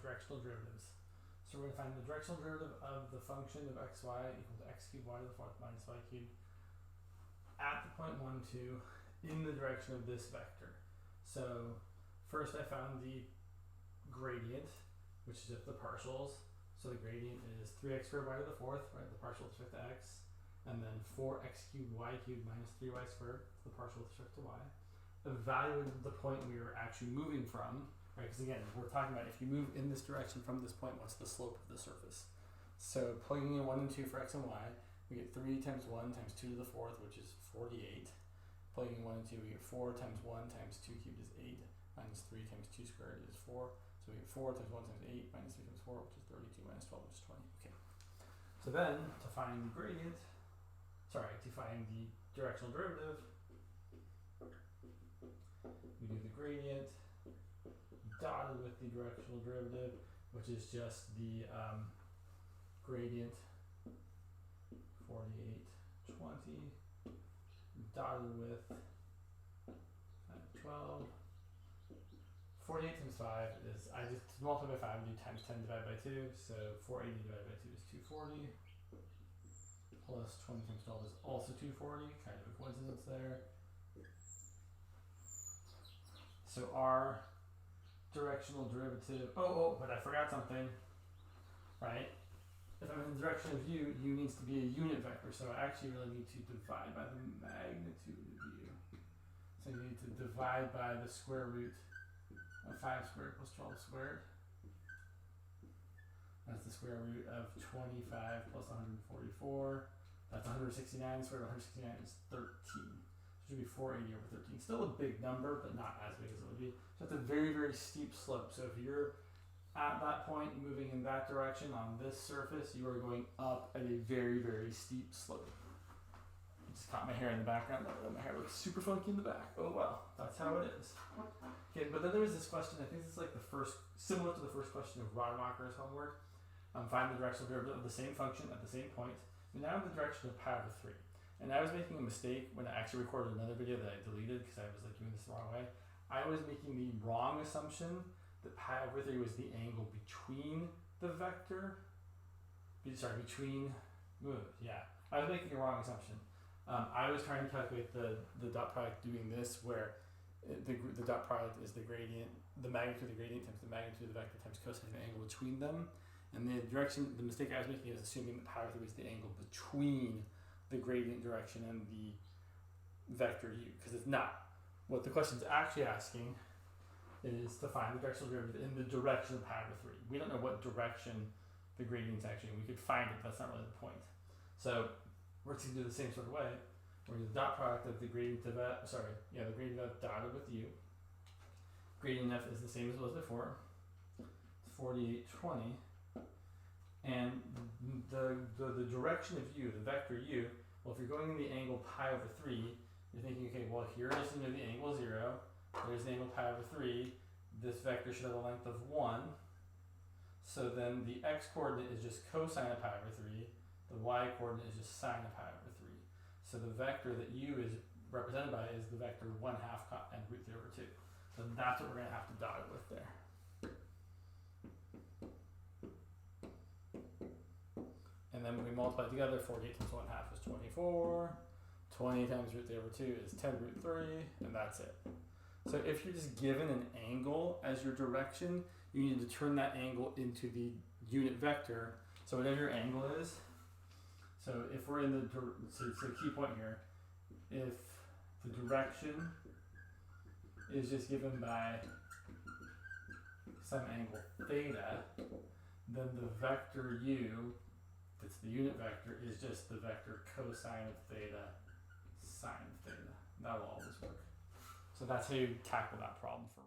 directional derivatives. So we're going to find the directional derivative of the function of xy equal to x cubed y to the fourth minus y cubed at the point 1, 2 in the direction of this vector. So first I found the gradient, which is just the partials. So the gradient is 3x squared y to the fourth, right? The partial with respect to x. And then 4x cubed y cubed minus 3y squared, the partial with respect to y. Evaluated the point we were actually moving from, right? Because again, we're talking about if you move in this direction from this point, what's the slope of the surface? So plugging in 1 and 2 for x and y, we get 3 times 1 times 2 to the fourth, which is 48. Plugging in 1 and 2, we get 4 times 1 times 2 cubed is 8, minus 3 times 2 squared is 4. So we get 4 times 1 times 8, minus 3 times 4, which is 32, minus 12, which is 20. Okay. So then, to find the gradient, to find the directional derivative, we do the gradient dotted with the directional derivative, which is just the gradient 48, 20, dotted with 12. 48 times 5 is, I just multiply by 5 and do times 10 divided by 2, so 480 divided by 2 is 240, plus 20 times 12 is also 240, kind of a coincidence there. So our directional derivative, but I forgot something, right? If I'm in the direction of u, u needs to be a unit vector, so I actually really need to divide by the magnitude of u. So you need to divide by the square root of 5 squared plus 12 squared. That's the square root of 25 plus 144. That's 169. Square root of 169 is 13. So it should be 480 over 13. Still a big number, but not as big as it would be. So it's a very, very steep slope. So if you're at that point moving in that direction on this surface, you are going up at a very, very steep slope. I just caught my hair in the background. My hair looks super funky in the back. Oh well, that's how it is. Okay, but then there was this question, I think this is like the first, similar to the first question of Rademacher's homework. Find the directional derivative of the same function at the same point. And now in the direction of pi over 3. And I was making a mistake when I actually recorded another video that I deleted because I was like doing this the wrong way. I was making the wrong assumption that pi over 3 was the angle between the vector. I was making a wrong assumption. I was trying to calculate the dot product doing this, where the dot product is the gradient, the magnitude of the gradient times the magnitude of the vector times cosine of the angle between them. And the mistake I was making is assuming that pi over 3 is the angle between the gradient direction and the vector u, because it's not. What the question is actually asking is to find the directional derivative in the direction of pi over 3. We don't know what direction the gradient's actually in. We could find it, but that's not really the point. So we're going to do the same sort of way. We're going to do the dot product of the gradient of f, the gradient of dotted with u. Gradient f is the same as it was before. It's 4820. And the direction of u, the vector u, well, if you're going in the angle pi over 3, you're thinking, okay, well, here is the angle 0. There's the angle pi over 3. This vector should have a length of 1. So then the x-coordinate is just cosine of pi over 3. The y-coordinate is just sine of pi over 3. So the vector that u is represented by is the vector 1/2 and root 3 over 2. So that's what we're going to have to dot it with there. And then when we multiply together, 48 times 1/2 is 24. 20 times root 3 over 2 is 10 root 3, and that's it. So if you're just given an angle as your direction, you need to turn that angle into the unit vector. So whatever your angle is, so if we're in the, so key point here, if the direction is just given by some angle theta, then the vector u, that's the unit vector, is just the vector cosine of theta, sine of theta. That'll always work. So that's how you tackle that problem for